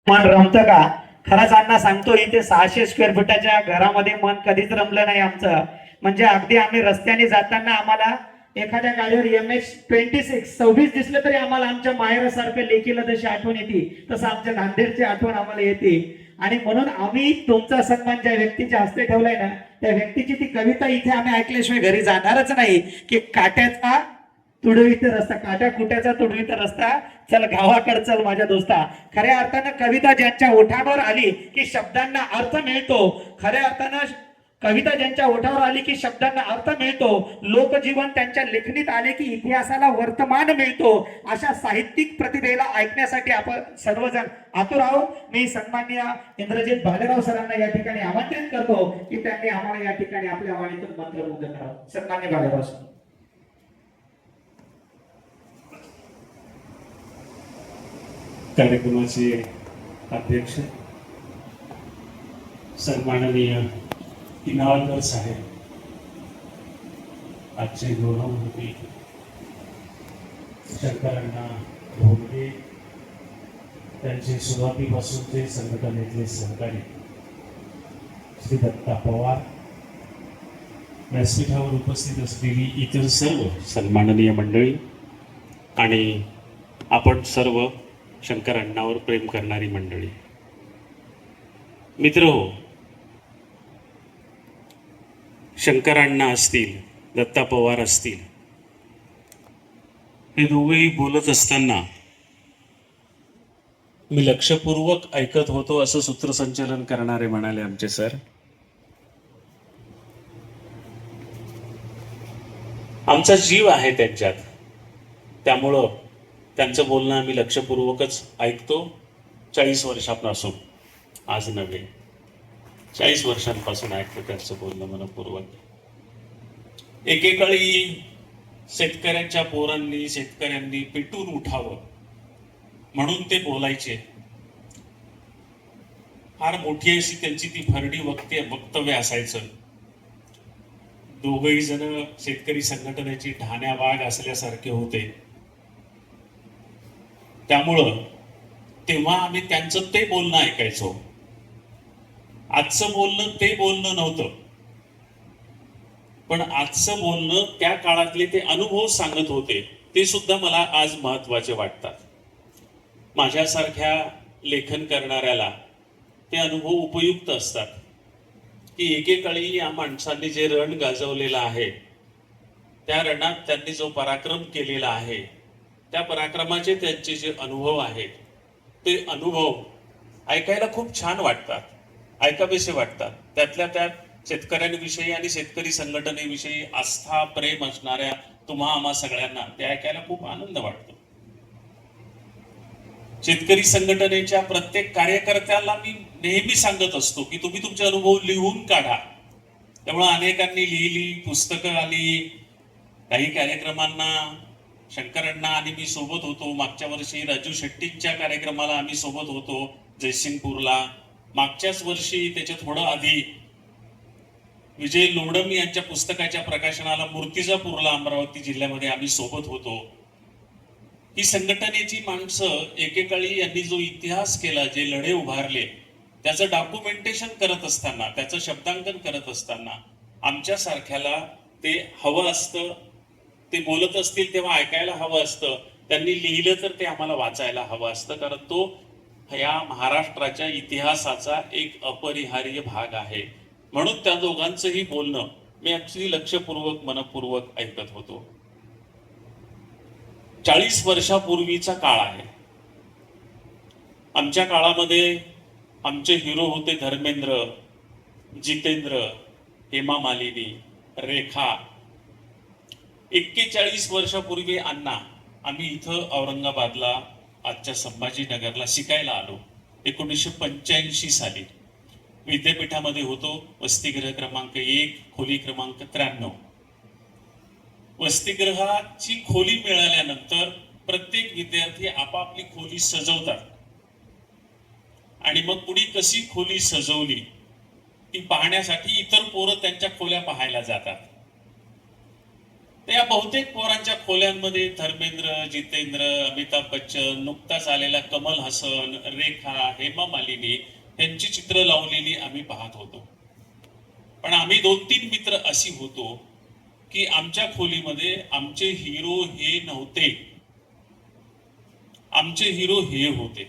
मन रमतं का? खरंच अण्णा सांगतो, इथे 600 स्क्वेअर फुटाच्या घरामध्ये मन कधीच रमलं नाही आमचं. म्हणजे अगदी आम्ही रस्त्याने जाताना आम्हाला एखाद्या गाडीवर MH26 दिसलं तरी आम्हाला आमच्या माहेरासारखं लेकीला जशी आठवण येते तसं आमच्या नांदेडची आठवण आम्हाला येते. आणि म्हणून आम्ही तुमचा सन्मान ज्या व्यक्तीच्या हस्ते ठेवलाय ना, त्या व्यक्तीची ती कविता इथे आम्ही ऐकल्याशिवाय घरी जाणारच नाही. की काट्याचा तुडवीत रस्ता, काट्या कुट्याचा तुडवीत रस्ता, चल गावाकडे चल माझ्या दोस्ता. खऱ्या अर्थानं कविता ज्यांच्या ओठावर आली की शब्दांना अर्थ मिळतो. खऱ्या अर्थानं कविता ज्यांच्या ओठावर आली की शब्दांना अर्थ मिळतो. लोकजीवन त्यांच्या लेखणीत आले की इतिहासाला वर्तमान मिळतो. अशा साहित्यिक प्रतिभेला ऐकण्यासाठी आपण सर्वजण आतुर आहोत. मी सन्माननीय इंद्रजित भालेराव सरांना या ठिकाणी आमंत्रित करतो की त्यांनी आम्हाला या ठिकाणी आपल्या वाणीतून मंत्रमुग्ध करावं. सन्माननीय भालेराव सर. कार्यक्रमाचे अध्यक्ष सन्माननीय इनामदार साहेब, आजचे गौरवमूर्ती शंकरांना भोगले, त्यांचे सुरुवातीपासूनचे संघटनेतले सहकारी श्री दत्ता पवार, व्यासपीठावर उपस्थित असलेली इतर सर्व सन्माननीय मंडळी आणि आपण सर्व शंकर अण्णावर प्रेम करणारी मंडळी, मित्र हो, शंकर अण्णा असतील, दत्ता पवार असतील, हे दोघेही बोलत असताना मी लक्षपूर्वक ऐकत होतो असं सूत्रसंचालन करणारे म्हणाले आमचे सर. आमचा जीव आहे त्यांच्यात, त्यामुळं त्यांचं बोलणं आम्ही लक्षपूर्वकच ऐकतो. 40 वर्षापासून, आज नव्हे, 40 वर्षांपासून ऐकतो त्यांचं बोलणं मनपूर्वक. एकेकाळी शेतकऱ्यांच्या पोरांनी, शेतकऱ्यांनी पेटून उठावं म्हणून ते बोलायचे. फार मोठी अशी त्यांची ती फरडी वक्तव्य असायचं. दोघही जण शेतकरी संघटनेची ढाण्या वाघ असल्यासारखे होते. त्यामुळं तेव्हा आम्ही त्यांचं ते बोलणं ऐकायचो. आजचं बोलणं ते बोलणं नव्हतं, पण आजचं बोलणं त्या काळातले ते अनुभव सांगत होते, ते सुद्धा मला आज महत्वाचे वाटतात. माझ्यासारख्या लेखन करणाऱ्याला ते अनुभव उपयुक्त असतात की एकेकाळी या माणसांनी जे रण गाजवलेलं आहे, त्या रणात त्यांनी जो पराक्रम केलेला आहे, त्या पराक्रमाचे त्यांचे जे अनुभव आहेत, ते अनुभव ऐकायला खूप छान वाटतात, ऐकावेसे वाटतात. त्यातल्या त्यात शेतकऱ्यांविषयी आणि शेतकरी संघटनेविषयी आस्था, प्रेम असणाऱ्या तुम्हा आम्हा सगळ्यांना ते ऐकायला खूप आनंद वाटतो. शेतकरी संघटनेच्या प्रत्येक कार्यकर्त्याला मी नेहमी सांगत असतो की तुम्ही तुमचे अनुभव लिहून काढा. त्यामुळे अनेकांनी लिहिली, पुस्तकं आली. काही कार्यक्रमांना शंकरांना आणि मी सोबत होतो. मागच्या वर्षी राजू शेट्टींच्या कार्यक्रमाला आम्ही सोबत होतो जयसिंगपूरला. मागच्याच वर्षी, त्याच्या थोडं आधी, विजय लोडम यांच्या पुस्तकाच्या प्रकाशनाला मूर्तिजापूरला अमरावती जिल्ह्यामध्ये आम्ही सोबत होतो. ही संघटनेची माणसं एकेकाळी यांनी जो इतिहास केला, जे लढे उभारले, त्याचं डॉक्युमेंटेशन करत असताना, त्याचं शब्दांकन करत असताना आमच्या सारख्याला ते हवं असतं. ते बोलत असतील तेव्हा ऐकायला हवं असतं. त्यांनी लिहिलं तर ते आम्हाला वाचायला हवं असतं, कारण तो या महाराष्ट्राच्या इतिहासाचा एक अपरिहार्य भाग आहे. म्हणून त्या दोघांचंही बोलणं मी अगदी लक्षपूर्वक, मनपूर्वक ऐकत होतो. 40 वर्षापूर्वीचा काळ आहे. आमच्या काळामध्ये आमचे हिरो होते धर्मेंद्र, जितेंद्र, हेमा मालिनी, रेखा. 41 वर्षापूर्वी अण्णा, आम्ही इथं औरंगाबादला, आजच्या संभाजीनगरला शिकायला आलो. 1985 साली विद्यापीठामध्ये होतो. वसतिगृह क्रमांक 1, खोली क्रमांक 93. वसतिगृहाची खोली मिळाल्यानंतर प्रत्येक विद्यार्थी आपापली खोली सजवतात आणि मग कुणी कशी खोली सजवली ती पाहण्यासाठी इतर पोरं त्यांच्या खोल्या पाहायला जातात. तर या बहुतेक पोरांच्या खोल्यांमध्ये धर्मेंद्र, जितेंद्र, अमिताभ बच्चन, नुकताच आलेला कमल हसन, रेखा, हेमा मालिनी यांची चित्र लावलेली आम्ही पाहत होतो. पण आम्ही 2-3 मित्र अशी होतो की आमच्या खोलीमध्ये आमचे हिरो हे नव्हते, आमचे हिरो हे होते.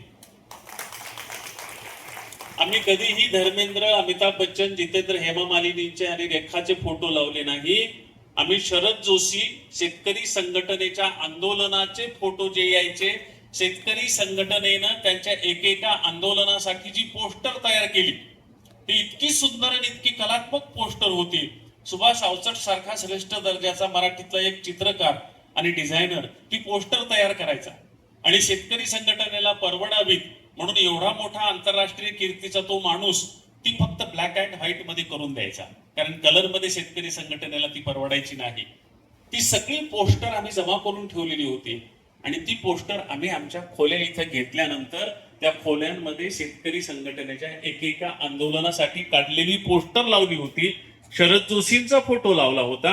आम्ही कधीही धर्मेंद्र, अमिताभ बच्चन, जितेंद्र, हेमा मालिनींचे आणि रेखाचे फोटो लावले नाही. आम्ही शरद जोशी शेतकरी संघटनेच्या आंदोलनाचे फोटो जे यायचे, शेतकरी संघटनेनं त्यांच्या एकेका आंदोलनासाठी जी पोस्टर तयार केली ती इतकी सुंदर आणि इतकी कलात्मक पोस्टर होती. सुभाष अवचट सारखा श्रेष्ठ दर्जाचा मराठीतला एक चित्रकार आणि डिझायनर ती पोस्टर तयार करायचा आणि शेतकरी संघटनेला परवडावीत म्हणून एवढा मोठा आंतरराष्ट्रीय कीर्तीचा तो माणूस ती फक्त ब्लॅक अँड व्हाईट मध्ये करून द्यायचा, कारण कलर मध्ये शेतकरी संघटनेला ती परवडायची नाही. ती सगळी पोस्टर आम्ही जमा करून ठेवलेली होती आणि ती पोस्टर आम्ही आमच्या खोल्या इथं घेतल्यानंतर त्या खोल्यांमध्ये शेतकरी संघटनेच्या एकेका आंदोलनासाठी काढलेली पोस्टर लावली होती. शरद जोशींचा फोटो लावला होता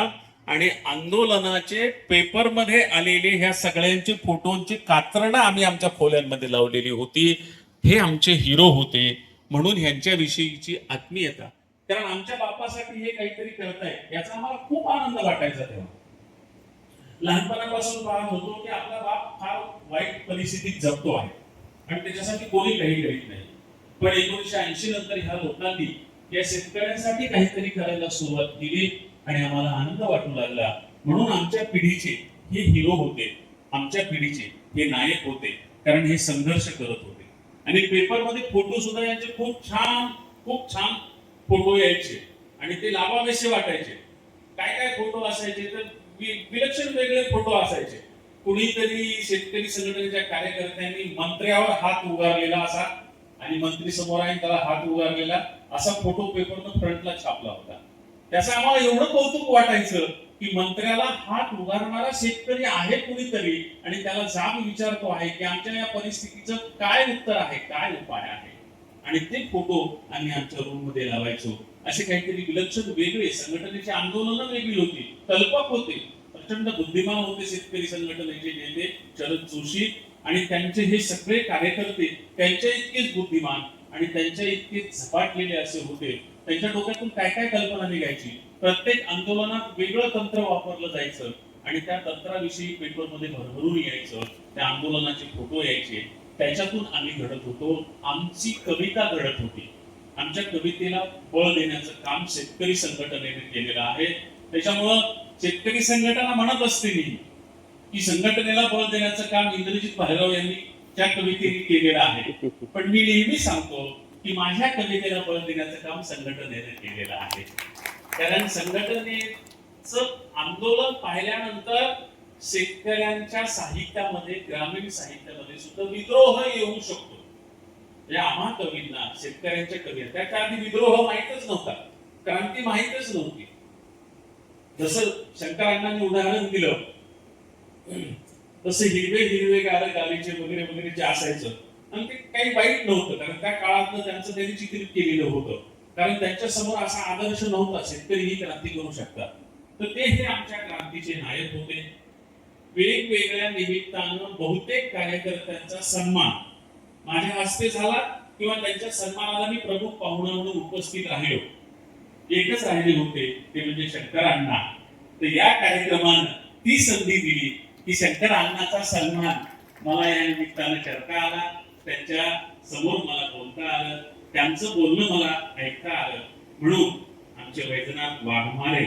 आणि आंदोलनाचे पेपरमध्ये आलेले ह्या सगळ्यांचे फोटोंची कात्रणं आम्ही आमच्या खोल्यांमध्ये लावलेली होती. हे आमचे हिरो होते म्हणून ह्यांच्याविषयीची आत्मीयता, कारण आमच्या बापासाठी हे काहीतरी करताय याचा आम्हाला खूप आनंद वाटायचा. तेव्हा लहानपणापासून पाहत होतो की आपला बाप फार वाईट परिस्थितीत जगतो आहे आणि त्याच्यासाठी कोणी काही करीत नाही. पण 1980 नंतर ह्या लोकांनी या शेतकऱ्यांसाठी काहीतरी करायला सुरुवात केली आणि आम्हाला आनंद वाटू लागला. म्हणून आमच्या पिढीचे हे हिरो होते, आमच्या पिढीचे हे नायक होते, कारण हे संघर्ष करत होते. आणि पेपरमध्ये फोटो सुद्धा यांचे खूप छान फोटो यायचे आणि ते लाभावेसे वाटायचे. काय काय फोटो असायचे तर विलक्षण वेगळे फोटो असायचे. कुणीतरी शेतकरी संघटनेच्या कार्यकर्त्यांनी मंत्र्यावर हात उगारलेला असा आणि मंत्री समोर आहे त्याला हात उगारलेला असा फोटो पेपरनं फ्रंटला छापला होता. त्याचं आम्हाला एवढं कौतुक वाटायचं की मंत्र्याला हात उगारणारा शेतकरी आहे कुणीतरी आणि त्याला जाब विचारतो आहे की आमच्या या परिस्थितीचं काय उत्तर आहे, काय उपाय आहे. आणि ते फोटो आम्ही आमच्या रूम मध्ये लावायचो. असे काहीतरी विलक्षण वेगळे संघटनेची आंदोलनं वेगळी होती, कल्पक होते, प्रचंड बुद्धिमान होते शेतकरी संघटनेचे नेते शरद जोशी आणि त्यांचे हे सगळे कार्यकर्ते त्यांच्या इतकेच बुद्धिमान आणि त्यांच्या इतकेच झपाटलेले असे होते. त्यांच्या डोक्यातून काय काय कल्पना निघायची. प्रत्येक आंदोलनात वेगळं तंत्र वापरलं जायचं आणि त्या तंत्राविषयी पेपरमध्ये भरभरून यायचं. त्या आंदोलनाचे फोटो यायचे, त्याच्यातून आम्ही घडत होतो. आमची कविता घडत होती. आमच्या कवितेला बळ देण्याचं काम शेतकरी संघटनेने केलेलं आहे. त्याच्यामुळं शेतकरी संघटना म्हणत असते मी की संघटनेला बळ देण्याचं काम इंद्रजित भालेराव यांनी त्या कवितेने केलेलं आहे. पण मी नेहमी सांगतो की माझ्या कवितेला बळ देण्याचं काम संघटनेने केलेलं आहे. कारण संघटनेचं आंदोलन पाहिल्यानंतर शेतकऱ्यांच्या साहित्यामध्ये, ग्रामीण साहित्यामध्ये सुद्धा विद्रोह येऊ शकतो. या आम्हा कवींना, शेतकऱ्यांच्या कवी, त्याच्या आधी विद्रोह माहीतच नव्हता, क्रांती माहीतच नव्हती. जसं शंकरांनी उदाहरण दिलं तसं हिरवे गालीचे वगैरे वगैरे जे असायचं आणि ते काही वाईट नव्हतं, कारण त्या काळात त्यांचं त्यांनी चित्रित केलेलं होतं. कारण त्यांच्या समोर असा आदर्श नव्हता शेतकरी ही क्रांती करू शकतात. तर ते हे आमच्या क्रांतीचे नायक होते. वेगवेगळ्या निमित्तानं बहुतेक कार्यकर्त्यांचा सन्मान माझ्या हस्ते झाला किंवा त्यांच्या सन्मानाला मी प्रमुख पाहुणा म्हणून उपस्थित राहिलो. एकच राहिले होते ते म्हणजे शंकर अण्णा. तर या कार्यक्रमानं ती संधी दिली की शंकर अण्णाचा सन्मान मला या निमित्तानं करता आला, त्यांच्या समोर मला बोलता आलं, त्यांचं बोलणं मला ऐकता आलं. म्हणून आमचे वैजनाथ वाघमारे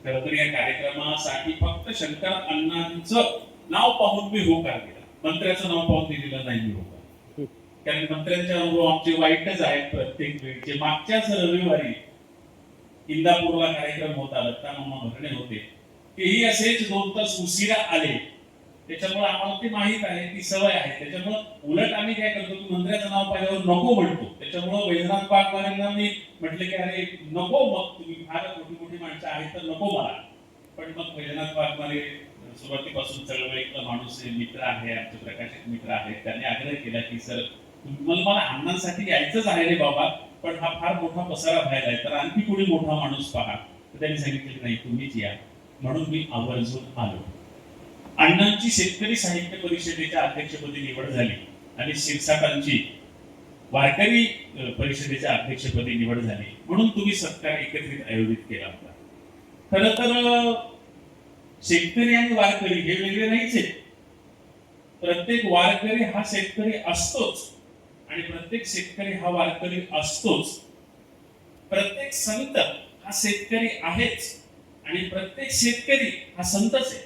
खरं तर या कार्यक्रमासाठी फक्त शंकर अण्णांचं नाव पाहून मी होकार दिला, मंत्र्याचं नाव पाहून दिलेलं नाही मी होकार. कारण मंत्र्यांचे अनुभव आमचे वाईटच आहेत प्रत्येक वेळचे. मागच्याच रविवारी इंदापूरला कार्यक्रम होता, दत्ता मामा भरणे होते, तेही असेच 2 तास उशिरा आले. त्याच्यामुळे आम्हाला ते माहित आहे, ती सवय आहे. त्याच्यामुळे उलट आम्ही काय करतो की मंत्र्याचं नाव पाहिल्यावर नको म्हणतो. त्याच्यामुळे वैजनाथ वाघमारेंना मी म्हटलं की अरे नको, मग तुम्ही फार मोठी माणसं आहेत तर नको मला. पण मग वैजनाथ वाघमारे सुरुवातीपासून चळवळीतला माणूस मित्र आहे, आमचे प्रकाशक मित्र आहेत, त्यांनी आग्रह केला की सर मला अण्णांसाठी यायचंच आहे रे बाबा, पण हा फार मोठा पसारा व्हायला आहे, तर आणखी कोणी मोठा माणूस पहा. तर त्यांनी सांगितलं नाही तुम्हीच या. म्हणून मी आवर्जून आलो. अण्णांची शेतकरी साहित्य परिषदेच्या अध्यक्षपदी निवड झाली आणि शिरसाटांची वारकरी परिषदेच्या अध्यक्षपदी निवड झाली म्हणून तुम्ही सत्कार एकत्रित आयोजित केला होता. खरं तर शेतकरी आणि वारकरी हे वेगळे नाहीच आहेत. प्रत्येक वारकरी हा शेतकरी असतोच आणि प्रत्येक शेतकरी हा वारकरी असतोच. प्रत्येक संत हा शेतकरी आहेच आणि प्रत्येक शेतकरी हा संतच आहे.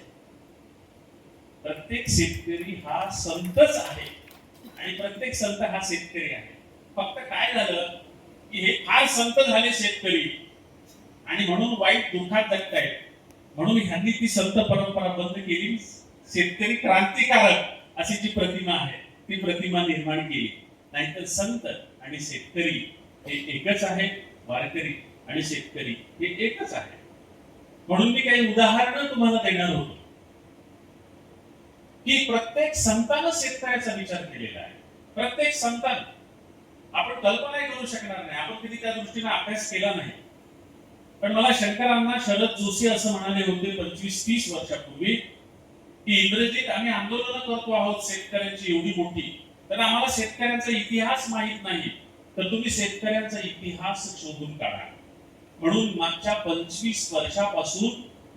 प्रत्येक शेतकरी हा संतच आहे आणि प्रत्येक संत हा शेतकरी आहे. फक्त काय झालं की हे फार संत झाले शेतकरी आणि म्हणून वाईट दुःखात जगतायत, म्हणून ह्यांनी ती संत परंपरा बंद केली. शेतकरी क्रांतिकारक अशी जी प्रतिमा आहे ती प्रतिमा निर्माण केली. नाहीतर संत आणि शेतकरी हे एकच आहे, वारकरी आणि शेतकरी हे एकच आहे. म्हणून मी काही उदाहरणं तुम्हाला देणार होतो की प्रत्येक संतानं शेतकऱ्याचा विचार केलेला आहे. प्रत्येक संतानं आपण कल्पनाही करू शकणार नाही, आपण कधी त्या दृष्टीने अभ्यास केला नाही. पण मला शंकरांना शरद जोशी असं म्हणाले होते 25-30 वर्षापूर्वी की इंद्रजीत आम्ही आंदोलन करतो आहोत शेतकऱ्यांची एवढी मोठी, तर आम्हाला शेतकऱ्यांचा इतिहास माहित नाही, तर तुम्ही शेतकऱ्यांचा इतिहास शोधून काढा. म्हणून मागच्या 25 वर्षापासून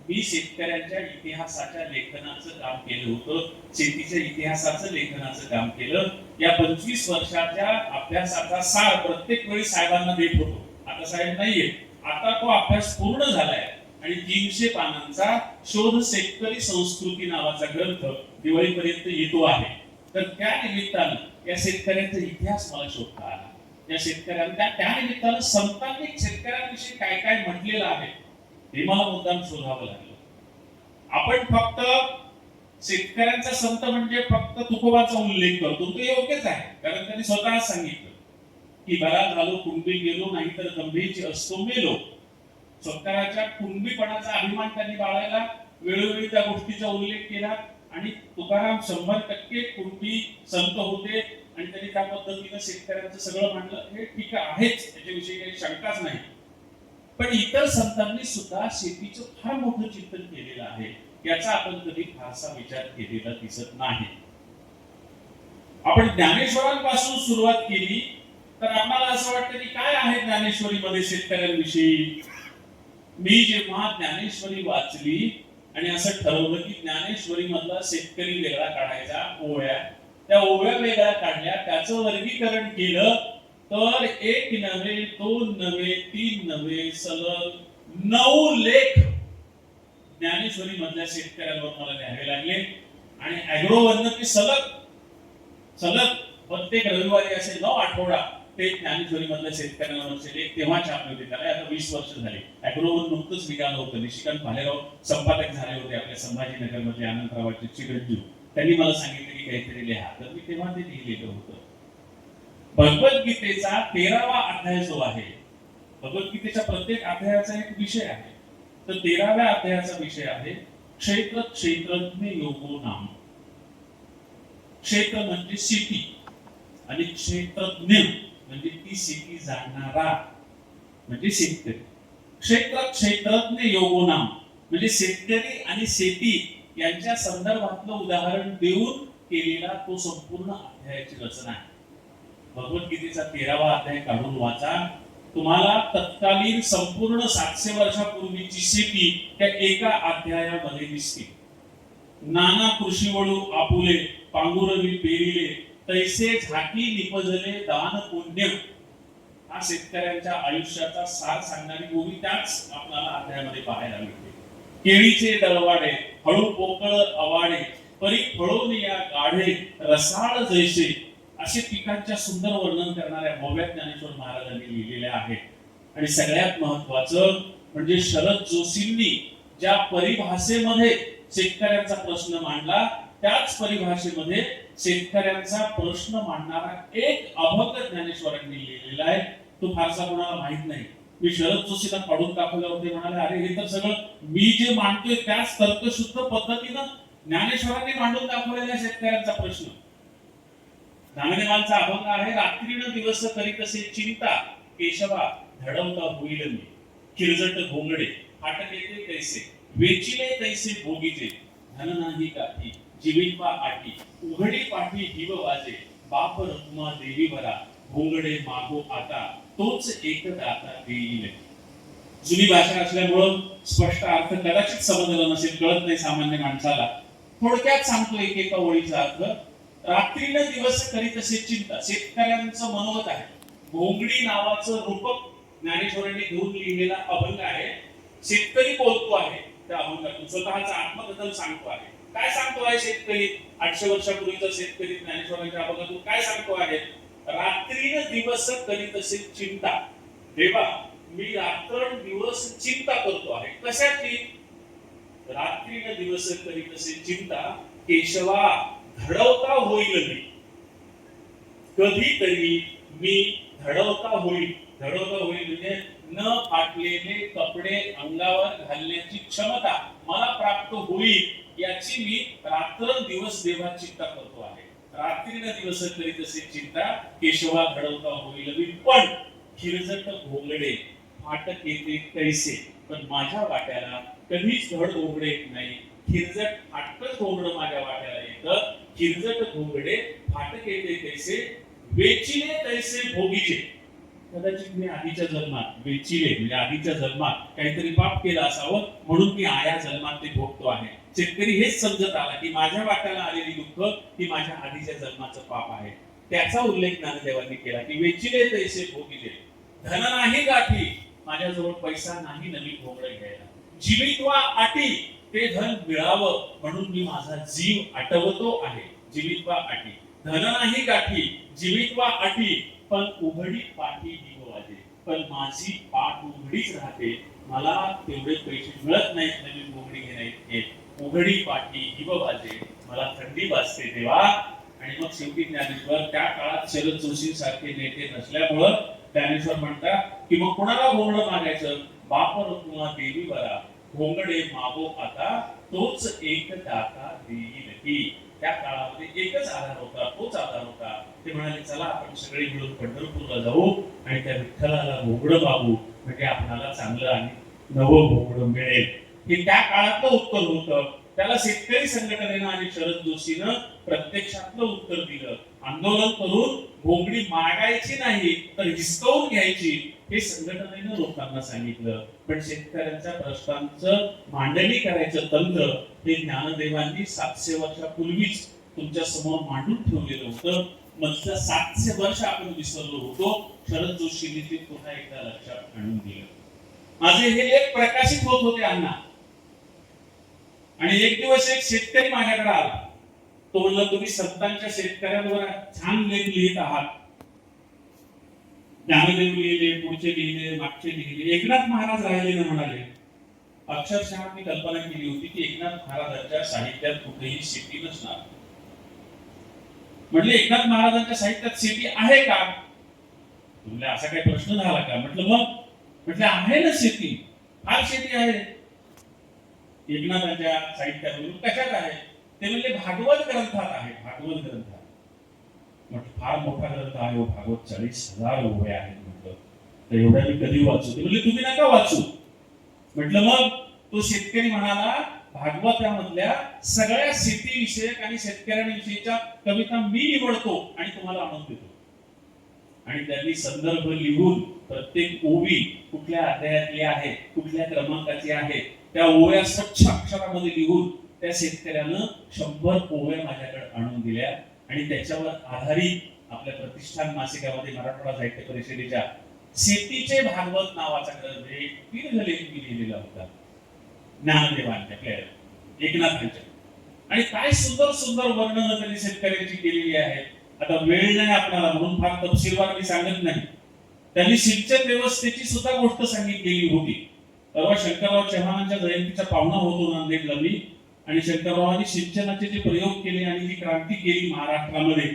मी शेतकऱ्यांच्या इतिहासाच्या लेखनाचं काम केलं होतं, शेतीच्या इतिहासाचं लेखनाचं काम केलं. या 25 वर्षाच्या अभ्यासाचा सार प्रत्येक वेळी साहेबांना देत होतो. आता साहेब नाहीये, आता तो अभ्यास पूर्ण झालाय आणि 300 पानांचा शोध शेतकरी संस्कृती नावाचा ग्रंथ दिवाळीपर्यंत येतो आहे. तर त्या निमित्तानं या शेतकऱ्यांचा इतिहास मला शोधता आला. या शेतकऱ्यांना त्या निमित्तानं संतांनी शेतकऱ्यांविषयी काय काय म्हटलेलं आहे हे मला मुद्दाम शोधावं लागलं. आपण फक्त शेतकऱ्यांचा संत म्हणजे फक्त तुकोबाचा उल्लेख करतो, तो योग्यच आहे, कारण त्यांनी स्वतः सांगितलं की बरा झालो कुणबी गेलो, नाहीतर गंभीरची असतो मेलो. स्वतःच्या कुणबीपणाचा अभिमान त्यांनी बाळगायला वेळोवेळी त्या गोष्टीचा उल्लेख केला आणि तुकाराम 100% कुणबी संत होते आणि त्यांनी त्या पद्धतीने शेतकऱ्यांचं सगळं मांडलं. हे ठीक आहेच, त्याच्याविषयी काही शंकाच नाही. पण इतर संतांनी सुद्धा शेतीचं फार मोठं चिंतन केलेलं आहे, याचा आपण कधी फारसा विचार केलेला दिसत नाही. आपण ज्ञानेश्वरांपासून सुरुवात केली तर आम्हाला असं वाटतं की काय आहे ज्ञानेश्वरीमध्ये शेतकऱ्यांविषयी. मी जेव्हा ज्ञानेश्वरी वाचली आणि असं ठरवलं की ज्ञानेश्वरी मधला शेतकरी वेगळा काढायचा, ओव्या, त्या ओव्या वेगळ्या काढल्या, त्याचं वर्गीकरण केलं, तर 1 नव्हे 2 नव्हे 3 नव्हे सलग 9 लेख ज्ञानेश्वरी मधल्या शेतकऱ्यांवर मला लिहावे लागले. आणि ॲग्रोवरनं की सलग प्रत्येक रविवारी असे 9 आठवडा ते ज्ञानेश्वरी मधल्या शेतकऱ्यांवरचे लेख तेव्हा छापले होते. त्याला आता 20 वर्ष झाली. ॲग्रोवर नुकतंच निघालं होतं. निशिकांत भालेराव संपादक झाले होते आपल्या संभाजीनगर मध्ये, अनंतरावाचे चिरंजीव. त्यांनी मला सांगितलं की काहीतरी लिहा, तर मी तेव्हा ते लिहिलेलं होतं. भगवद्गीतेचा 13वा अध्याय जो आहे, भगवद्गीतेच्या प्रत्येक अध्यायाचा एक विषय आहे, तर 13व्या अध्यायाचा विषय आहे क्षेत्र क्षेत्रज्ञ योगो नाम. क्षेत्र म्हणजे शेती आणि क्षेत्रज्ञ म्हणजे ती शेती जाणणारा म्हणजे शेतकरी. क्षेत्र क्षेत्रज्ञ योगो नाम म्हणजे शेतकरी आणि शेती यांच्या संदर्भातलं उदाहरण देऊन केलेला तो संपूर्ण अध्यायाची रचना आहे. भगवद्गीतेचा 13वा अध्याय काढून वाचा, तुम्हाला तत्कालीन संपूर्ण 700 वर्षापूर्वीची शेती त्या एका अध्यायामध्ये दिसते. नाना कृषी वळू आपुले पांगुरवी पेरिले, तैसे झाकी निपजले दान पुण्य. हा शेतकऱ्यांच्या आयुष्याचा सार सांगणारी गोष्ट त्याच आपल्याला अध्यायामध्ये पाहायला मिळते. केळीचे दळवाडे हळू पोकळ अवाडे, परी फळोन या गाढे रसाळ जैसे, असे पिकांच्या सुंदर वर्णन करणाऱ्या भव्य ज्ञानेश्वर महाराजांनी लिहिलेल्या आहेत. आणि सगळ्यात महत्वाचं म्हणजे शरद जोशींनी ज्या परिभाषेमध्ये शेतकऱ्यांचा प्रश्न मांडला, त्याच परिभाषेमध्ये शेतकऱ्यांचा प्रश्न मांडणारा एक अभंग ज्ञानेश्वरांनी लिहिलेला आहे. तो फारसा कोणाला माहित नाही. मी शरद जोशीला काढून टाकलं होते, म्हणाले अरे हे तर सगळं मी जे मांडतोय त्याच तर्कशुद्ध पद्धतीनं ज्ञानेश्वरांनी मांडून दाखवलेला शेतकऱ्यांचा प्रश्न. ज्ञानदेवांचा अभंग आहे, रात्रीनं दिवस करीत असे चिंता, केशवा धडवता होईल मी, किरजट घोंगडे फाटक येते कैसे, वेचिले तैसे भोगीचे धन नाही काठी जीवितवा आटी उघडी पाठी हिव वाजे बाप रखुमा देवी भरा भोंगडे मागो आता तोच एक दाता देईल. जुनी भाषा असल्यामुळं स्पष्ट अर्थ कदाचित समजला नसेल, कळत नाही सामान्य माणसाला. थोडक्यात सांगतो एका ओळीचा अर्थ. रात्रीनं दिवस करीत असे चिंता, शेतकऱ्यांचं मनोगत आहे. भोंगडी नावाचं रूपक ज्ञानेश्वरांनी घेऊन लिहिलेला अभंग आहे. शेतकरी बोलतो आहे त्या अभंगातून, स्वतःचा आत्मकथन सांगतो आहे. काय सांगतो आहे शेतकरी? 800 वर्षापूर्वीचा शेतकरी ज्ञानेश्वरांच्या अभंगातून काय सांगतो आहे? रात्रीनं दिवस करीत असे चिंता, देवा मी रात्रंदिवस चिंता करतो आहे. कशाची? रात्रीनं दिवस करीत असे चिंता, केशवा घडवता होईल मी, कधीतरी मी घडवता होईल. घडवता होईल म्हणजे न फाटलेले कपडे अंगावर घालण्याची क्षमता मला प्राप्त होईल याची मी रात्रंदिवस देवा चिंता करतो आहे. रात्रीनं दिवस करीत असे चिंता, केशवा घडवता होईल मी. पण हिरजट घोंगडे फाटक येते कैसे, पण माझ्या वाट्याला कधीच धड घोंगडे येत नाही. हिरजट फाटकच घोंगडं माझ्या वाट्याला येतं. हिरजट घोंगडे फाटक येते कैसे, वेचिले तैसे भोगीचे. कदाचित मी आधीच्या जन्मात वेचिले म्हणजे आधीच्या जन्मात काहीतरी पाप केलं असावं, म्हणून मी आया जन्मात ते भोगतो आहे. शेतकरी हेच समजत आला की माझ्या वाट्याला आलेली दुःख ही माझ्या आधीच्या जन्माचं पाप आहे. त्याचा उल्लेख ज्ञानदेवांनी केला की वेचिले तैसे भोगीले, धन नाही गाठी माझ्याजवळ पैसा नाही नवीन घोंगडे घ्यायला. जीवितवा आटी ते धन मिळावं म्हणून मी माझा जीव आटवतो आहे. जीवितवा आटी, धन नाही गाठी जीवितवा आटी, पण उघडी पाठी हिव वाजे, पण माझी पाठ उघडीच राहते. मला तेवढे पैसे मिळत नाहीत नवीन घोंगडी घेण्याइतके. उघडी पाठी हिव वाजे, मला थंडी वाजते देवा. आणि मग शेवटी ज्ञानेश्वर, त्या काळात शरद जोशी सारखे नेते नसल्यामुळं ज्ञानेश्वर म्हणतात की मग कोणाला घोंगडं मागायचं? बाप रखुमा देवी बरा घोंगडे मागो आता तोच एक दाता देईल की. त्या काळामध्ये एकच आधार होता, तोच आधार होता. ते म्हणाले चला आपण सगळे मिळून पंढरपूरला जाऊ आणि त्या विठ्ठलाला घोंगडं मागू, म्हणजे आपल्याला चांगलं आणि नवं घोंगडं मिळेल. हे त्या काळातलं उत्तर होतं. त्याला शेतकरी संघटनेनं आणि शरद जोशीनं प्रत्यक्षातलं उत्तर दिलं. आंदोलन करून घोंगडी मागायची नाही तर हिसकावून घ्यायची हे संघटनेनं लोकांना सांगितलं. पण शेतकऱ्यांच्या प्रश्नांचं मांडणी करायचं तंत्र हे ज्ञानदेवांनी 700 वर्षापूर्वीच तुमच्या समोर मांडून ठेवलेलं होतं. मधलं 700 वर्ष आपण विसरलो होतो. शरद जोशींनी ते पुन्हा एकदा लक्षात आणून दिलं. माझे हे लेख प्रकाशित होत होते अण्णा, आणि एक दिवस एक शेतकरी माझ्याकडे आला. तो म्हणला तुम्ही संतांच्या शेतकऱ्यांवर छान लेख लिहित आहात. ज्ञानदेव लिहिले, पुढचे लिहिले, मागचे लिहिले. एकनाथ महाराज राहिलेले म्हणाले. अक्षरशः मी कल्पना केली होती की एकनाथ महाराजांच्या साहित्यात कुठेही शेती नसणार. म्हटले एकनाथ महाराजांच्या साहित्यात शेती आहे का? म्हणजे असा काही प्रश्न झाला का? म्हटलं मग. म्हटलं आहे ना शेती, फार शेती आहे. एकनाथांच्या साहित्यावरून कशात आहे? ते म्हणले भागवत ग्रंथात आहे. भागवत ग्रंथात. म्हटलं फार मोठा ग्रंथ आहे हो, भागवत 40,000 ओव्या आहेत. म्हटलं तर एवढ्या मी कधी वाचू? ते म्हणले तुम्ही नका वाचू. म्हटलं मग. तो शेतकरी म्हणाला भागवतामधल्या सगळ्या शेतीविषयक आणि शेतकऱ्यांविषयीच्या कविता मी निवडतो आणि तुम्हाला आणून देतो. आणि त्यांनी संदर्भ लिहून प्रत्येक ओवी कुठल्या अध्यायातली आहे, कुठल्या क्रमांकाची आहे, त्या ओव्या स्वच्छ अक्षरामध्ये लिहून त्या शेतकऱ्यानं 100 ओव्या माझ्याकडे आणून दिल्या. आणि त्याच्यावर आधारित आपल्या प्रतिष्ठान मासिकामध्ये मराठवाडा साहित्य परिषदेच्या शेतीचे भागवत नावाचा ग्रंथ एक दीर्घ लेख मी लिहिलेला होता ज्ञानदेवांच्या, एकनाथांच्या. आणि काय सुंदर सुंदर वर्णन त्यांनी शेतकऱ्यांची केलेली आहेत. आता वेळ नाही आपल्याला म्हणून फार तपशीलवार मी सांगत नाही. त्यांनी सिंचन व्यवस्थेची सुद्धा गोष्ट सांगितलेली होती. परवा शंकरराव चव्हाणांच्या जयंतीचा पाहुणा होतो नांदेडला मी, आणि शंकररावांनी सिंचनाचे जे प्रयोग केले आणि जी क्रांती केली महाराष्ट्रामध्ये.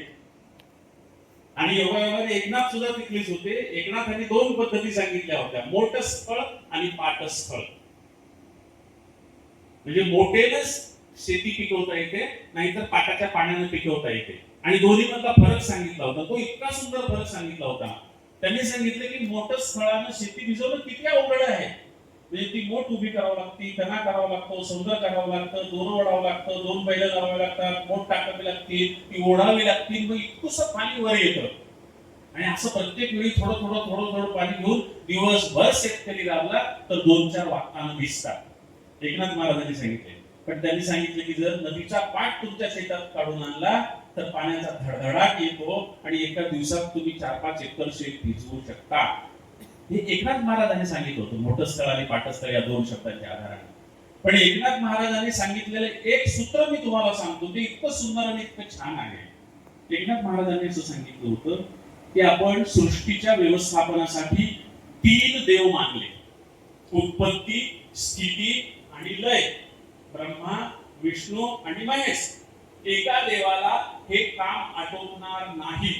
आणि योगायोगाने एकनाथ सुद्धा तिथलेच होते. एकनाथांनी 2 पद्धती सांगितल्या होत्या, मोठस्थळ आणि पाटस्थळ. म्हणजे मोठेनच शेती पिकवता येते, नाहीतर पाटाच्या पाण्याने पिकवता येते. आणि दोन्ही मधला फरक सांगितला होता. तो इतका सुंदर फरक सांगितला होता. त्यांनी सांगितलं की मोठं स्थळानं शेती भिजवणं किती अवघड आहे. म्हणजे ती मोठ उभी करावं लागते, कणा करावा लागतो, सौंदर्य करावं लागतं, दोन ओढावं लागतं, दोन बैल लावावे लागतात, मोठ टाकावी लागते, ती ओढावी लागतील, मग इतकंसं पाणी वर येतं. आणि असं प्रत्येक वेळी थोडं थोडं थोडं थोडं पाणी घेऊन दिवसभर शेतकरी लावला तर 2-4 वाहताना दिसतात. एकनाथ महाराजांनी सांगितले. पण त्यांनी सांगितले की जर नदीचा पाठ तुमच्या शेतात काढून आणला तर पाण्याचा धडधडाट येतो आणि एका दिवसात तुम्ही 4-5 एकर शेत भिजवू शकता. हे एकनाथ महाराजांनी सांगितलं होतं. मोठं स्थळ आणि पाठस्थळ या 2 शब्दांच्या आधाराने. पण एकनाथ महाराजांनी सांगितलेलं एक सूत्र मी तुम्हाला सांगतो, ते इतकं सुंदर आणि इतकं छान आहे. एकनाथ महाराजांनी असं सांगितलं होतं की आपण सृष्टीच्या व्यवस्थापनासाठी 3 देव मानले. उत्पत्ती, स्थिती आणि लय. ब्रह्मा, विष्णू आणि महेश. एका देवाला हे काम आटोपणार नाही.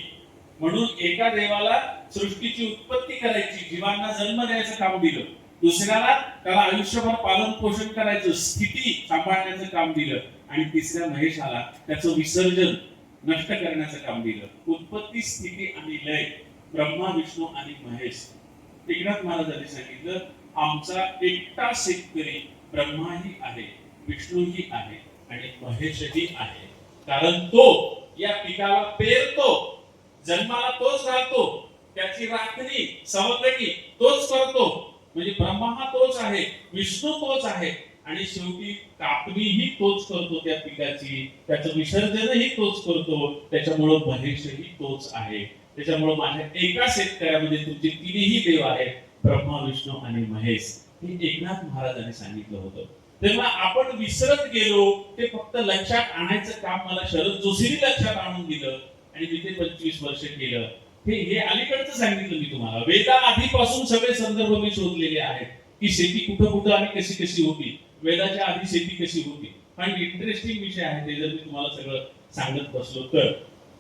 म्हणून एका देवाला सृष्टीची उत्पत्ती करायची, जीवांना जन्म द्यायचं काम दिलं. दुसऱ्याला त्याला आयुष्यभर पालन पोषण करायचं, स्थिती सांभाळण्याचं काम दिलं. आणि तिसऱ्या महेशाला त्याचं विसर्जन नष्ट करण्याचं काम दिलं. उत्पत्ती, स्थिती आणि लय, ब्रह्मा, विष्णू आणि महेश. एकनाथ महाराजांनी सांगितलं आमचा एकटा शेतकरी ब्रह्माही आहे, विष्णूही आहे आणि महेशही आहे. कारण तो या पिकाला पेरतो, जन्माला तोच घालतो, त्याची राखणी सवंगणी तोच करतो. म्हणजे ब्रह्मा हा तोच आहे, विष्णू तोच आहे आणि शेवटी कापणीही तोच करतो त्या पिकाची, त्याचं विसर्जनही तोच करतो. त्याच्यामुळं महेशही तोच आहे. त्याच्यामुळं माझ्या एका शेतकऱ्यामध्ये तुमचे 3ही देव आहेत, ब्रह्मा, विष्णू आणि महेश. हे एकनाथ महाराजांनी सांगितलं होतं. तेव्हा आपण विसरत गेलो. ते फक्त लक्षात आणायचं काम मला शरद जोशींनी लक्षात आणून दिलं आणि मी ते 25 वर्ष केलं. हे अलीकडचं सांगितलं मी तुम्हाला. वेदा आधीपासून सगळे संदर्भ मी शोधलेले आहेत की शेती कुठं कुठं आणि कशी कशी होती. वेदाच्या आधी शेती कशी होती. हा इंटरेस्टिंग विषय आहे, ते जर मी तुम्हाला सगळं सांगत बसलो तर.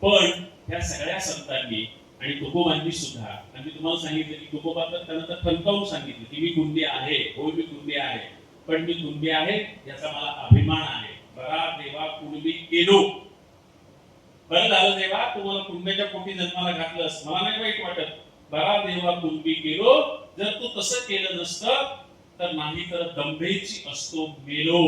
पण ह्या सगळ्या संतांनी आणि तुकोबांनी सुद्धा, आणि मी तुम्हाला सांगितलं की तुकोबांना त्यानंतर ठणकावून सांगितलं की मी कुंडी आहे, हो मी कुंडी आहे, पण मी कुंडी आहे याचा मला अभिमान आहे. बरा देवा कुंडी केलो. बरं झालं देवा तुम्हाला कुंड्याच्या पोटी जन्माला घातलंस, मला नाही वाईट वाटत. बरा देवा कुंडी केलो. जर तू तसं केलं नसतं तर नाही तर दंभेची असतो मेलो.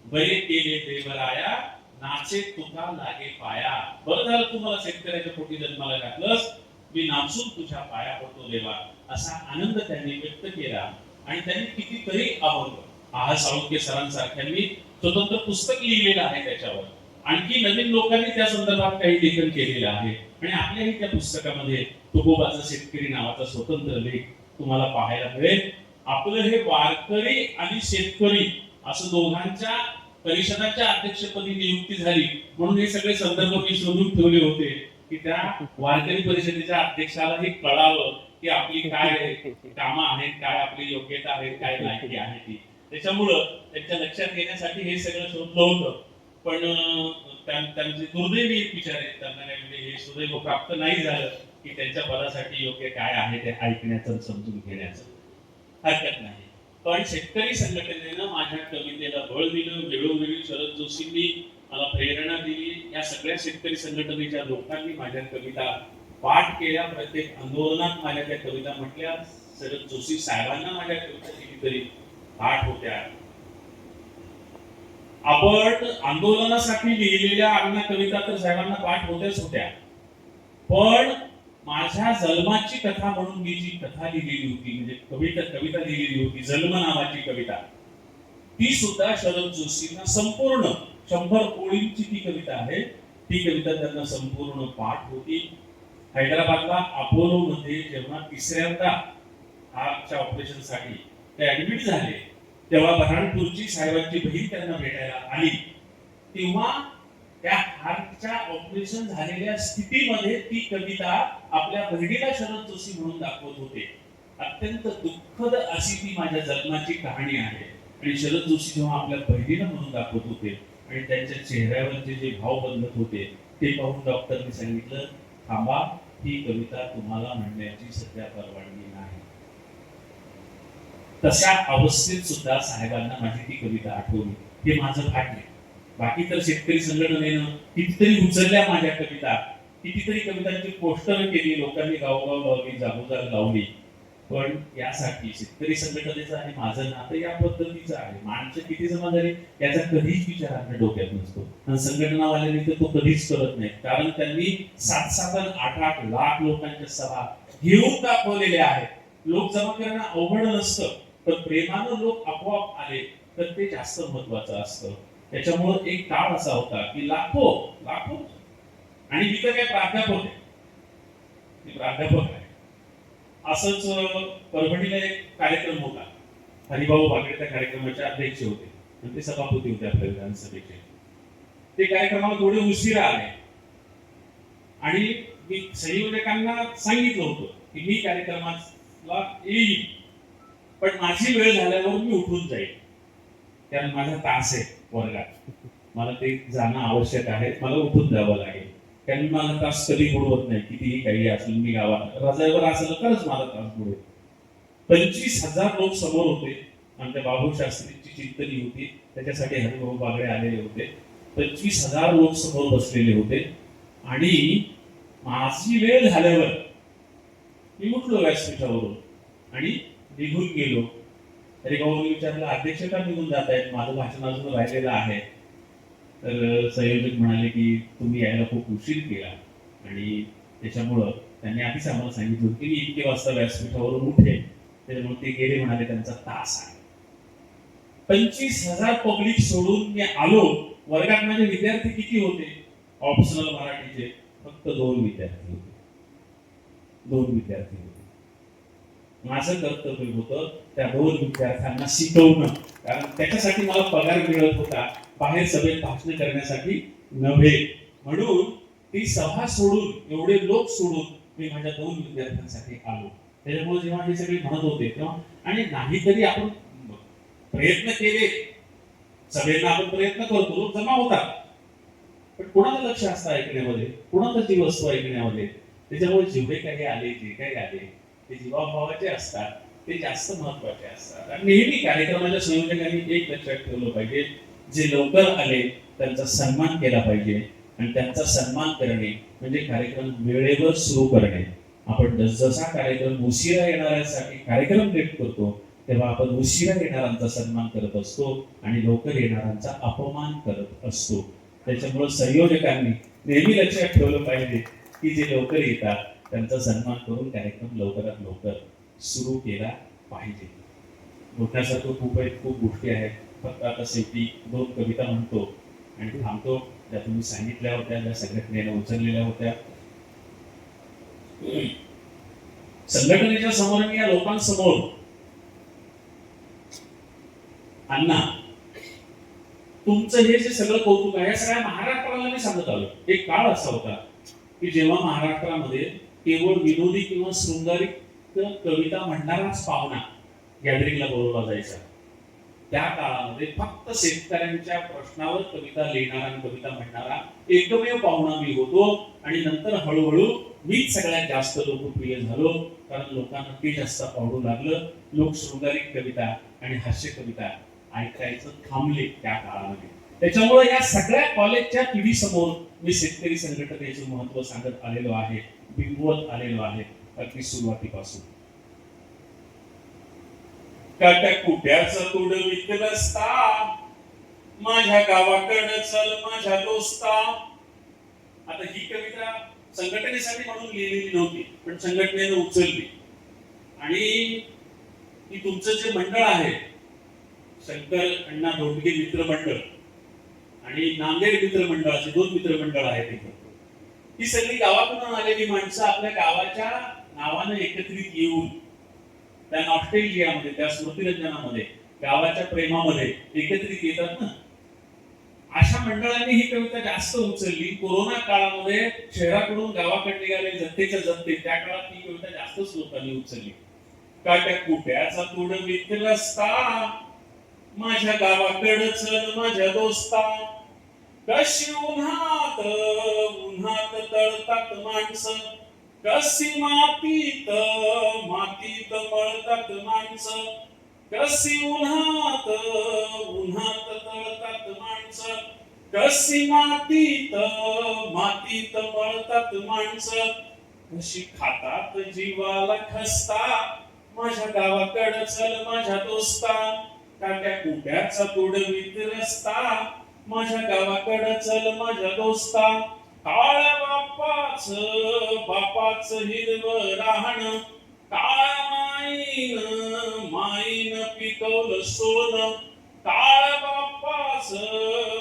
बरे केले देवराया, नाचे तुका लागे पाया. बरं झालं तुम्हाला शेतकऱ्याच्या पोटी जन्माला घातलंस, मी नाचून तुझ्या पाया पडतो देवा. असा आनंद त्यांनी व्यक्त केला. आणि त्यांनी कितीतरी अभंग, आहा साळुंखे सरांसारख्यांनी स्वतंत्र पुस्तक लिहिलेलं आहे त्याच्यावर. आणखी नवीन लोकांनी त्या संदर्भात काही लेखन केलेलं आहे. आणि आपल्याही त्या पुस्तकामध्ये तुकोबाचा शेतकरी नावाचा स्वतंत्र लेख तुम्हाला पाहायला मिळेल. आपलं हे वारकरी आणि शेतकरी असं दोघांच्या परिषदाच्या अध्यक्षपदी नियुक्ती झाली म्हणून हे सगळे संदर्भ मी शोधून ठेवले होते की त्या वारकरी परिषदेच्या अध्यक्षालाही कळावं की आपली काय कामं आहेत, काय आपली योग्यता आहे, काय लायकी आहे ती. त्याच्यामुळं त्यांच्या लक्षात येण्यासाठी हे सगळं शोधलं होतं. पण त्यांचे दुर्दैवी एक विचार आहेत, त्यांना म्हणजे हे सुदैव प्राप्त नाही झालं की त्यांच्या पदासाठी योग्य काय आहे ते ऐकण्याचं, समजून घेण्याचं. हरकत नाही. पण शेतकरी संघटनेनं माझ्या कवितेला बळ दिलं. वेळोवेळी शरद जोशींनी मला प्रेरणा दिली. या सगळ्या शेतकरी संघटनेच्या लोकांनी माझ्या कविता पाठ केल्या. प्रत्येक आंदोलनात माझ्या त्या कविता म्हटल्या. शरद जोशी साहेबांना माझ्या कविता कितीतरी पाठ होत्या. आपण आंदोलनासाठी लिहिलेल्या अण्णा कविता तर साहेबांना पाठ होत्याच होत्या. पण माझ्या जन्माची कथा म्हणून मी जी कथा लिहिलेली होती, म्हणजे कविता लिहिलेली होती, जन्म नावाची कविता, ती सुद्धा शरद जोशींना संपूर्ण 100 ओळींची ती कविता आहे. ती कविता त्यांना संपूर्ण पाठ होती. हैदराबादला अपोलो मध्ये जेव्हा तिसऱ्यांदा हार्टच्या ऑपरेशन साठी ते ऍडमिट झाले, तेव्हा बऱ्हाणपूरची साहेबांची बहीण त्यांना भेटायला आली. तेव्हा त्या हार्टच्या ऑपरेशन झालेल्या स्थितीमध्ये ती कविता आपल्या बहिणीला शरद जोशी म्हणून दाखवत होते. अत्यंत दुःखद अशी ती माझ्या जन्माची कहाणी आहे. आणि शरद जोशी जेव्हा आपल्या बहिणीला म्हणून दाखवत होते आणि त्यांच्या चेहऱ्यावरचे जे भाव बदलत होते ते पाहून डॉक्टरने सांगितलं, थांबा, ही कविता तुम्हाला म्हणण्याची सध्या परवानगी नाही. तशा अवस्थेत सुद्धा साहेबांना माझी ती कविता आठवली. हे माझं भाग्य. बाकी तर शेतकरी संघटनेनं कितीतरी उचलल्या माझ्या कविता, कितीतरी कवितांची पोस्टर केली, लोकांनी गावोगाव लावली, जागोजाग लावली. पण यासाठी शेतकरी संघटनेचं आणि माझं नातं या पद्धतीचं आहे. माणसं किती जमा झाली याचा कधीच विचार आपल्या डोक्यात नसतो आणि संघटनावाल्यांनी तर तो कधीच करत नाही, कारण त्यांनी 7-7 आणि 8-8 लाख लोकांच्या सभा घेऊन दाखवलेल्या आहेत. लोक जमा करणं अवघड नसतं, पण प्रेमानं लोक आपोआप आले तर ते जास्त महत्वाचं असतं. त्याच्यामुळं एक काळ असा होता की लाखो लाखो, आणि मी तर काय प्राध्यापक आहे, मी प्राध्यापक आहे. असंच परभणीला एक कार्यक्रम होता. हरिभाऊ बागडे त्या कार्यक्रमाचे अध्यक्ष होते आणि ते सभापती होते आपल्या विधानसभेचे. ते कार्यक्रमाला थोडे उशिरा आले आणि मी संयोजकांना सांगितलं होतं की मी कार्यक्रमाला येईल, पण माझी वेळ झाल्यावर मी उठून जाईल, कारण माझा तास आहे वर्गात, मला ते जाणं आवश्यक आहे, मला उठून जावं लागेल, कारण मला तास कधी बुडवत नाही. कितीही काही असेल, मी गावात रजावर असेल तरच मला तास बुडवेल. 25,000 लोक समोर होते. आमच्या बाबू शास्त्रीची चिंतनी होती, त्याच्यासाठी हरिभाऊ बागडे आलेले होते. 25,000 लोक समोर बसलेले होते आणि माझी वेळ झाल्यावर मी उठलो व्यासपीठावरून आणि निघून गेलो. हरिभाऊंनी विचारलं, अध्यक्ष का निघून जात आहेत, माझं भाषण अजून राहिलेलं आहे. तर संयोजक म्हणाले की तुम्ही यायला खूप उशीर केला आणि त्याच्यामुळं त्यांनी आधीच आम्हाला सांगितलं की मी इतके वाजता व्यासपीठावरून उठेल, त्याच्यामुळे ते गेले, म्हणाले त्यांचा तास आहे. 25,000 पब्लिक सोडून मी आलो. वर्गात माझे विद्यार्थी किती होते? ऑप्शनल मराठीचे फक्त 2 विद्यार्थी होते. 2 विद्यार्थी होते. माझं कर्तव्य होतं त्या 2 विद्यार्थ्यांना शिकवणं, कारण त्याच्यासाठी मला पगार मिळत होता, बाहेर सभेत भाषण करण्यासाठी नव्हे. म्हणून ती सभा सोडून, एवढे लोक सोडून मी माझ्या 2 विद्यार्थ्यांसाठी आलो. त्याच्यामुळे जेव्हा हे सगळे म्हणत होते तेव्हा, आणि नाहीतरी आपण प्रयत्न केले, सगळ्यांना आपण प्रयत्न करतो, लोक जमा होतात, पण कोणाचं लक्ष असतं ऐकण्यामध्ये, कोणाचं ती वस्तू ऐकण्यामध्ये. त्याच्यामुळे जेवढे काही आले, जे काही आले ते जीवाभावाचे असतात, ते जास्त महत्वाचे असतात. आणि नेहमी कार्यक्रमाच्या संयोजकांनी एक लक्षात ठेवलं पाहिजे, जे लवकर आले त्यांचा सन्मान केला पाहिजे, आणि त्यांचा सन्मान करणे म्हणजे कार्यक्रम वेळेवर सुरू करणे. आपण जसा कार्यक्रम उशिरा येणाऱ्यांसाठी कार्यक्रम लेट करतो, तेव्हा आपण उशिरा येणाऱ्यांचा सन्मान करत असतो आणि लवकर येणाऱ्यांचा अपमान करत असतो. त्याच्यामुळे संयोजकांनी नेहमी लक्षात ठेवलं पाहिजे की जे लवकर येतात त्यांचा सन्मान करून कार्यक्रम लवकरात लवकर सुरू केला पाहिजे. बोलण्यासारखं खूप गोष्टी आहेत. फक्त आता शेवटी 2 कविता म्हणतो आणि थांबतो, ज्या तुम्ही सांगितल्या होत्या, ज्या संघटनेने उचललेल्या होत्या. संघटनेच्या समोर मी या लोकांसमोर, अण्णा तुमचं हे जे सगळं कौतुक आहे, या सगळ्या महाराष्ट्राला मी सांगत आलो. एक काळ असा होता की जेव्हा महाराष्ट्रामध्ये केवळ विनोदी किंवा शृंगारिक कविता म्हणणाराच पाहुणा गॅदरिंगला बोलवला जायचा. त्या काळामध्ये फक्त शेतकऱ्यांच्या प्रश्नावर कविता लिहिणारा आणि कविता म्हणणारा एकमेव पाहुणा मी होतो. आणि नंतर हळूहळू मीच सगळ्यात जास्त लोकप्रिय झालो, कारण लोकांना ते जास्त आवडू लागलं. लोक शृंगारिक कविता आणि हास्य कविता ऐकायचं थांबले त्या काळामध्ये. त्याच्यामुळे या सगळ्या कॉलेजच्या पिढीसमोर मी शेतकरी संघटनेचं महत्व सांगत आलेलो आहे, बिंबवत आलेलो आहे अगदी सुरुवातीपासून. काट्या कुट्याचं तुड विकलस्ता, माझ्या गावाकडं चल माझ्या दोस्ता. आता ही कविता संघटनेसाठी म्हणून लिहिलेली नव्हती, पण संघटनेनं उचलली. आणि ही तुमचं जे मंडळ आहे, शंकर अण्णा धोंडगे मित्र मंडळ आणि नांदेड मित्र मंडळाचे 2 मित्र मंडळ आहेत इथे. ही सगळी गावातून आलेली माणसं आपल्या गावाच्या नावानं एकत्रित येऊन त्या नॉस्टेल्जियामध्ये, त्या स्मृतिरंजनामध्ये, गावाच्या प्रेमामध्ये एकत्रित येतात ना. अशा मंडळांनी ही कविता जास्त उचलली. कोरोना काळामध्ये शहराकडून गावाकडे निघाले जत्तेच्या जत्ते, त्या काळात ही कविता जास्तच लोकांनी उचलली. काट्या कुट्याचा तुड विकलस्ता, माझ्या गावाकडं चल माझ्या दोस्ता. कशी उन्हात उन्हात तळतात माणसं, कशी मातीत मातीत मळतात माणसं. कशी उन्हात उन्हात तळतात माणसं, कशी मातीत मातीत मळतात माणसं. कशी खातात जीवाला खस्ता, माझ्या गावाकडं चल माझ्या दोस्ता, काट्या कुट्याचा तुडवीत रस्ता. माझ्या गावाकडं चल माझ्या दोस्ता, काळ्या बापाच हिरवं राहणं, काळ्या माईन पिकवलं सोनं. काळ्या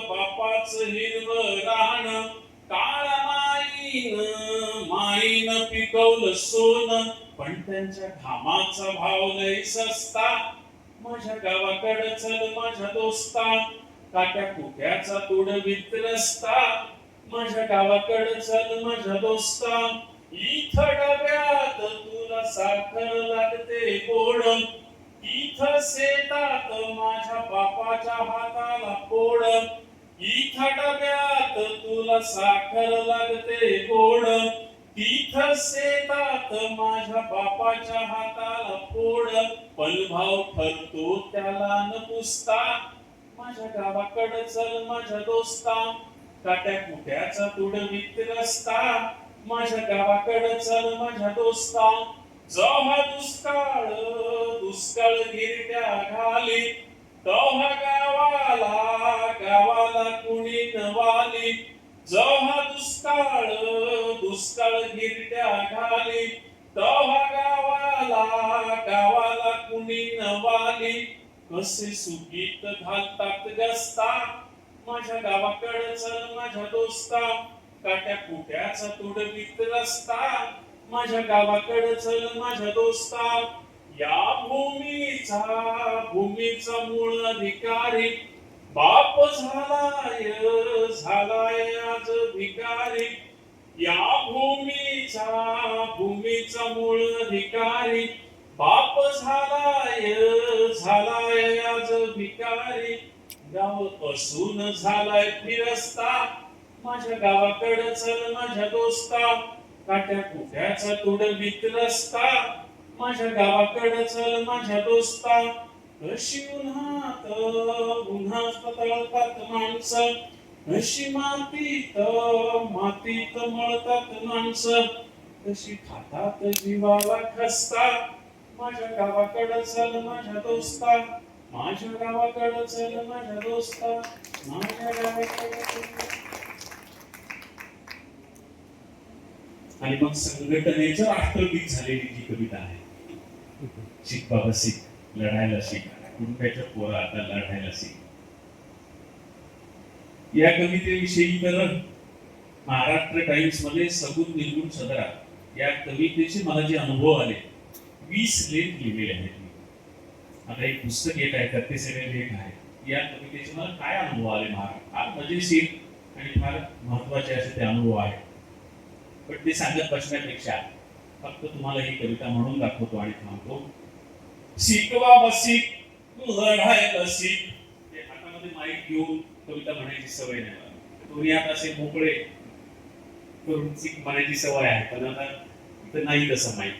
बापाच हिरवं राहणं, काळ्या माईन पिकवलं सोनं. पण त्यांच्या घामाचा भाव लय सस्ता. माझ्या गावाकडं चल माझ्या दोस्ता, काट्या कुट्याचा तुडवीत रस्ता. माझ्या गावाकडं चल माझ्या दोस्ता, इथं डब्यात तुला साखर लागते गोड. इथं शेतात माझ्या बापाच्या हाताला पोड. इथं डब्यात तुला साखर लागते गोड. तिथं शेतात माझ्या बापाच्या हाताला पोड. पण भाव ठरतो त्याला न पुसता. माझ्या गावाकडं चल माझ्या दोस्ता, काट्या कुट्याचा तुडवीत रस्ता. माझ्या गावाकडं चल माझ्या दोस्ता, जेव्हा दुष्काळ गिरट्या घाली, तेव्हा गावाला कुणी नवाली. जेव्हा दुष्काळ गिरट्या घाली, तेव्हा गावाला कुणी नवाली. कसे सुगीत घालतात गस्ता. माझ्या गावाकडं चल माझ्या दोस्ता, काट्या कुट्याचा तुडवीत रस्ता. माझ्या गावाकडं चल माझ्या दोस्ता, या भूमीचा मूळ अधिकारी बाप झालाय आज भिकारी. या भूमीचा मूळ अधिकारी बाप झालाय आज भिकारी. गाव असून झालाय फिरस्ता. माझ्या गावाकडं चल माझ्या दोस्ता, काट्या कुट्याचा तुडवीत रस्ता. माझ्या गावाकडं चल माझ्या दोस्ता, कशी उन्हात तळतात माणसं, कशी मातीत मळतात माणसं, कशी खातात जीवाला खस्ता. माझ्या गावाकडं चल माझ्या दोस्ता, माझ्या गावाकडं चल माझ्या दोस्ता, माझ्या गावाकडं. आणि मग संघटनेचं राष्ट्रगीत झालेली जी कविता आहे, शिक बाबा शिक, लढायला शिक, कुटुंबाच्या पोरा आता लढायला शिक. या कवितेविषयी तर महाराष्ट्र टाइम्स मध्ये सगुण निर्गुण सदरा या कवितेचे मला जे अनुभव आले, 20 लेख लिहिलेले आहेत. आता एक पुस्तक येत आहे, 37 लेख आहे. या कवितेचे मला काय अनुभव आले महाराज, फार मजेशीर आणि फार महत्वाचे असे ते अनुभव आहेत. पण ते सांगत बसण्यापेक्षा फक्त तुम्हाला ही कविता म्हणून दाखवतो आणि थांबतो. शिकवा बसिक, लढायला शिक. ते हातामध्ये माईक घेऊन कविता म्हणायची सवय नाही मला. तुम्ही आता असे मोकळे करून शिक म्हणायची सवय आहे, पण आता इथं नाही तसं माईक.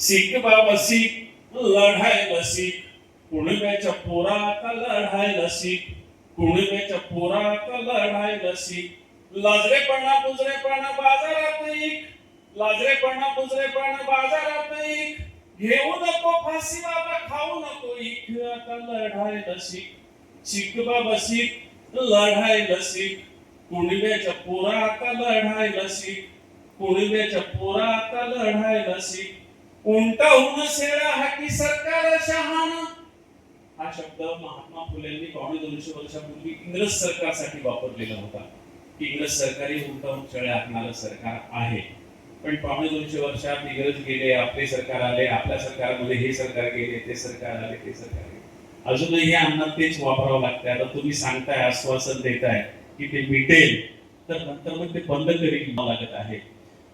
शिक बाबा शिक, लढायला शिक, कुणब्याच्या पोरात लढायला शिक, कुणब्याच्या पोरात लढायला शिक. लाजरेपणा बुजरेपणा बाजारात ऐक, लाजरेपणा बुजरेपणा बाजारात ऐक. घेऊ नको फाशी बाबा, खाऊ नको इक, आता लढायला शिक. शिक बाबा शिक, लढायला शिक, कुणब्याच्या पोरात लढायला शिक, कुणब्याच्या पोरात लढायला शिक. उंटाहून शेळा हाकी सरकार शहाण. हा शब्द महात्मा फुलेंनी 250 वर्षापूर्वी इंग्रज सरकारसाठी वापरलेला होता. इंग्रज सरकारी उंटाहून शेळ्या हाकणारं सरकार आहे. पण 250 वर्षात इंग्रज गेले, आपले सरकार आले, आपल्या सरकारमध्ये हे सरकार गेले, ते सरकार आले, ते सरकार गेले. अजूनही अन्नात तेच वापरावं लागतंय. आता तुम्ही सांगताय, आश्वासन देताय की ते मिटेल, तर नंतर मग ते बंद करील लागत आहे.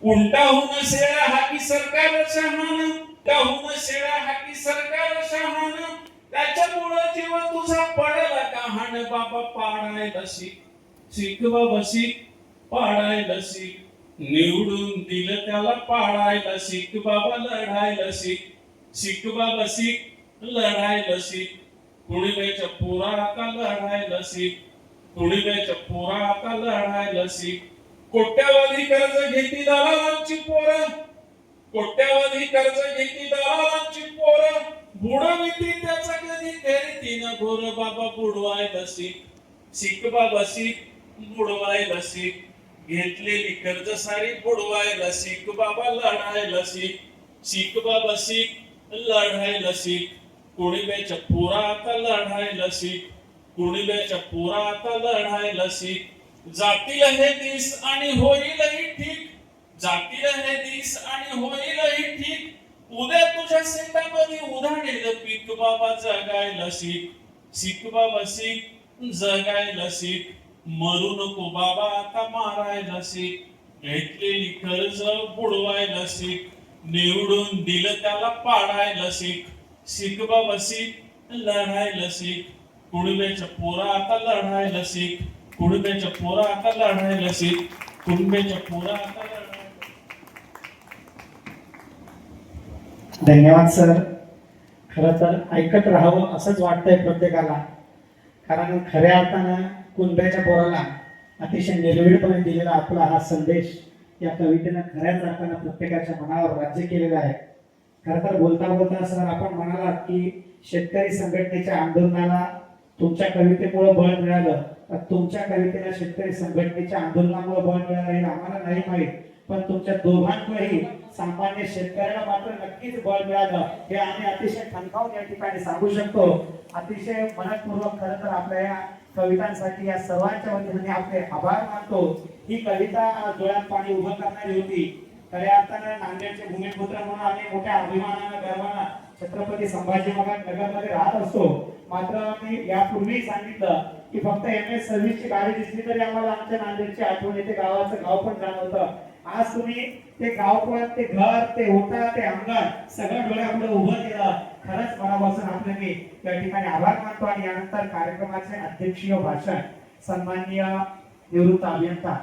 उंटाहून शेळ्या हाकी सरकार शहाण, उंटाहून शेळ्या हाकी सरकार शहाण. त्याच्यामुळं जीव तुझा पडला कहाण. बाबा पाडायला शिक, शिक बाबा शिक, पाडायला शिक. निवडून दिलं त्याला पाडायला शिक. बाबा लढायला शिक, शिक बाबा शिक, लढायला शिक. कुणब्याच्या पोरात लढायला शिक, कुणब्याच्या पोरात लढायला शिक. कोट्यावधी कर्ज घेती दलालांची पोरं, कोट्यावधी कर्ज घेतली दलालांची पोरं बुडविती त्याचा कधी करीतीन घोर बाबा बुडवायला शिक बाबा शिक बुडवायला शिक घेतलेली कर्ज सारी बुडवायला शिक बाबा लढायला शिक बाबा शिक लढायला शिक कुणीब्याच्या पोरा आता लढायला शिक कुणीब्याच्या पोरा आता लढायला शिक जातील हे दिस आणि होईलही ठीक जातील हे दिस आणि होईलही ठीक उद्या तुझ्या शेतामध्ये उधाणेल पीक बाबा जगायला शिक बाबा शिक जगायला शिक मरू नको बाबा आता मारायला शिक घेतलेली कर्ज बुडवायला शिक निवडून दिलं त्याला पाडायला शिक बाबा शिक लढायला शिक कुणब्याच्या पोरा आता लढायला शिक कुणब्याच्या पोरा आता लढायला शिक कुणब्याच्या पोरा आता लढायला धन्यवाद सर. खरं तर ऐकत राहावं असंच वाटतंय प्रत्येकाला, कारण खऱ्या अर्थानं कुणब्याच्या पोराला अतिशय निर्भीडपणे दिलेला आपला हा संदेश या कवितेनं खऱ्याच अर्थानं प्रत्येकाच्या मनावर राज्य केलेला आहे. खरं तर बोलता बोलता सर आपण म्हणालात की शेतकरी संघटनेच्या आंदोलनाला तुमच्या कवितेमुळे बळ मिळालं, तर तुमच्या कवितेला शेतकरी संघटनेच्या आंदोलनामुळे बळ मिळालं हे आम्हाला नाही माहीत, पण तुमच्या दोघांमुळेही सामान्य शेतकऱ्याला मात्र नक्कीच बळ मिळालं हे आम्ही अतिशय ठणकावून या ठिकाणी सांगू शकतो. अतिशय मनपूर्वक खरं तर आपल्या या कवितांसाठी या सर्वांच्या वतीने आपले आभार मानतो. ही कविता डोळ्यात पाणी उभं करणारी होती. खऱ्या अर्थानं नांदेडचे भूमिपुत्र म्हणून आम्ही मोठ्या अभिमानानं गर्वानं छत्रपती संभाजी महाराज नगरमध्ये राहत असतो. मात्र मी यापूर्वी सांगितलं की फक्त MS सर्व्हिसची गाडी दिसली तरी आम्हाला आमच्या नांदेडची आठवण येते, गावाचं गाव पण जाणवतं. आज तुम्ही ते गाव पण, ते घर, ते ओटा, ते अंगण सगळं डोळ्यापुढे उभं केलं. खरंच मनापासून आपले मी त्या ठिकाणी आभार मानतो. आणि यानंतर कार्यक्रमाचे अध्यक्षीय भाषण सन्माननीय निवृत्त अभियंता